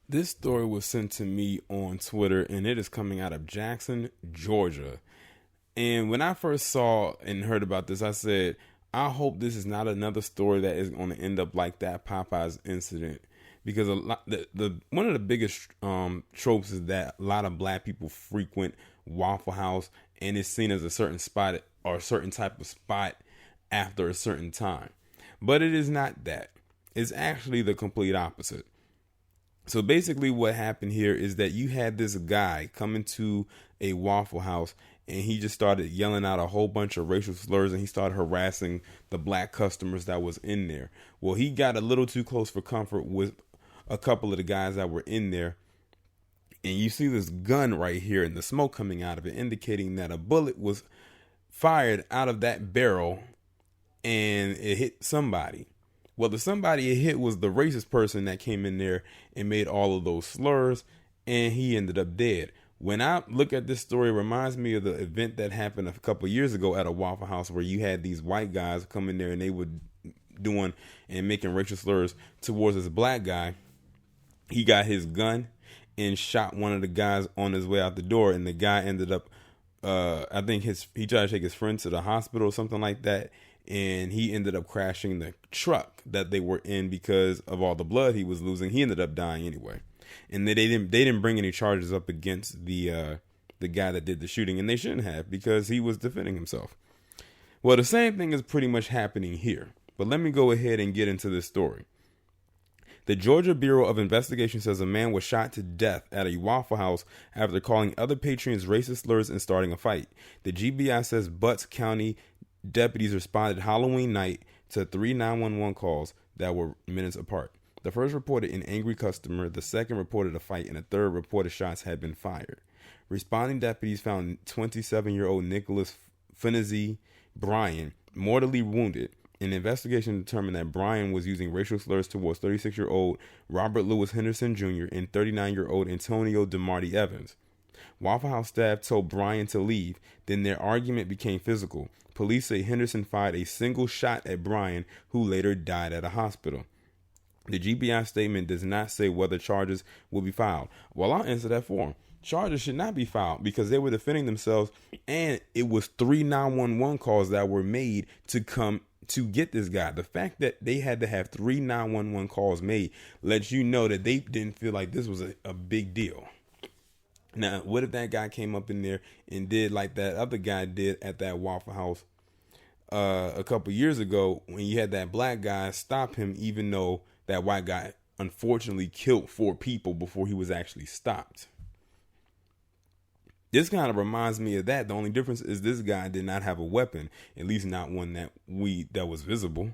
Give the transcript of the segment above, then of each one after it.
This story was sent to me on Twitter, and it is coming out of Jackson, Georgia. And when I first saw and heard about this, I said, I hope this is not another story that is going to end up like that Popeyes incident. Because the one of the biggest tropes is that a lot of black people frequent Waffle House, and it's seen as a certain spot or a certain type of spot after a certain time. But it is not that. It's actually the complete opposite. So basically what happened here is that you had this guy come into a Waffle House, and he just started yelling out a whole bunch of racial slurs, and he started harassing the black customers that was in there. Well, he got a little too close for comfort with a couple of the guys that were in there. And you see this gun right here and the smoke coming out of it, indicating that a bullet was fired out of that barrel and it hit somebody. Well, the somebody it hit was the racist person that came in there and made all of those slurs, and he ended up dead. When I look at this story, it reminds me of the event that happened a couple years ago at a Waffle House where you had these white guys come in there and they were doing and making racial slurs towards this black guy. He got his gun and shot one of the guys on his way out the door, and the guy ended up, I think he tried to take his friend to the hospital or something like that, and he ended up crashing the truck that they were in because of all the blood he was losing. He ended up dying anyway, and they didn't bring any charges up against the guy that did the shooting, and they shouldn't have because he was defending himself. Well, the same thing is pretty much happening here, but let me go ahead and get into this story. The Georgia Bureau of Investigation says a man was shot to death at a Waffle House after calling other patrons racist slurs and starting a fight. The GBI says Butts County deputies responded Halloween night to 3 911 calls that were minutes apart. The first reported an angry customer, the second reported a fight, and the third reported shots had been fired. Responding deputies found 27-year-old Nicholas Finnezy Bryan mortally wounded. An investigation determined that Bryan was using racial slurs towards 36-year-old Robert Louis Henderson Jr. and 39-year-old Antonio DeMarty Evans. Waffle House staff told Bryan to leave, then their argument became physical. Police say Henderson fired a single shot at Bryan, who later died at a hospital. The GBI statement does not say whether charges will be filed. Well, I'll answer that for them. Charges should not be filed because they were defending themselves, and it was 3 911 calls that were made to come to get this guy. The fact that they had to have 3 911 calls made lets you know that they didn't feel like this was a big deal. Now, what if that guy came up in there and did like that other guy did at that Waffle House a couple years ago when you had that black guy stop him, even though that white guy unfortunately killed 4 people before he was actually stopped? This kind of reminds me of that. The only difference is this guy did not have a weapon, at least not one that was visible.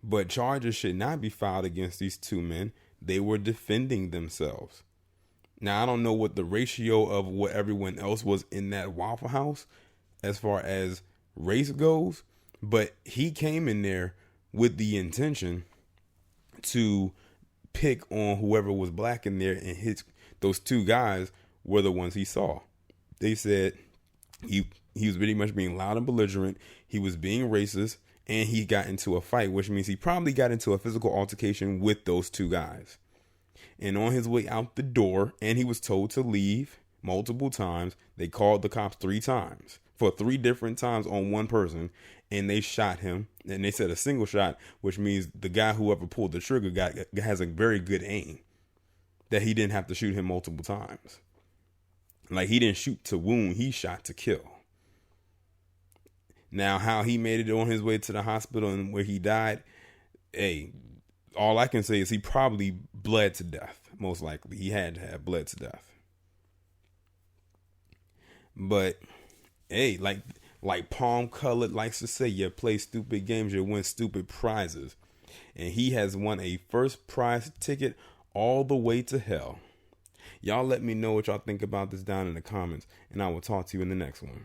But charges should not be filed against these 2 men. They were defending themselves. Now, I don't know what the ratio of what everyone else was in that Waffle House as far as race goes, but he came in there with the intention to pick on whoever was black in there, and those 2 guys were the ones he saw. They said he was pretty much being loud and belligerent. He was being racist, and he got into a fight, which means he probably got into a physical altercation with those 2 guys. And on his way out the door, and he was told to leave multiple times, they called the cops 3 times for 3 different times on one person, and they shot him. And they said a single shot, which means the guy whoever pulled the trigger has a very good aim, that he didn't have to shoot him multiple times. Like, he didn't shoot to wound, he shot to kill. Now, how he made it on his way to the hospital and where he died, hey, all I can say is he probably bled to death. Most likely. He had to have bled to death. But, hey, like Palm Colored likes to say, you play stupid games, you win stupid prizes. And he has won a first prize ticket all the way to hell. Y'all let me know what y'all think about this down in the comments, and I will talk to you in the next one.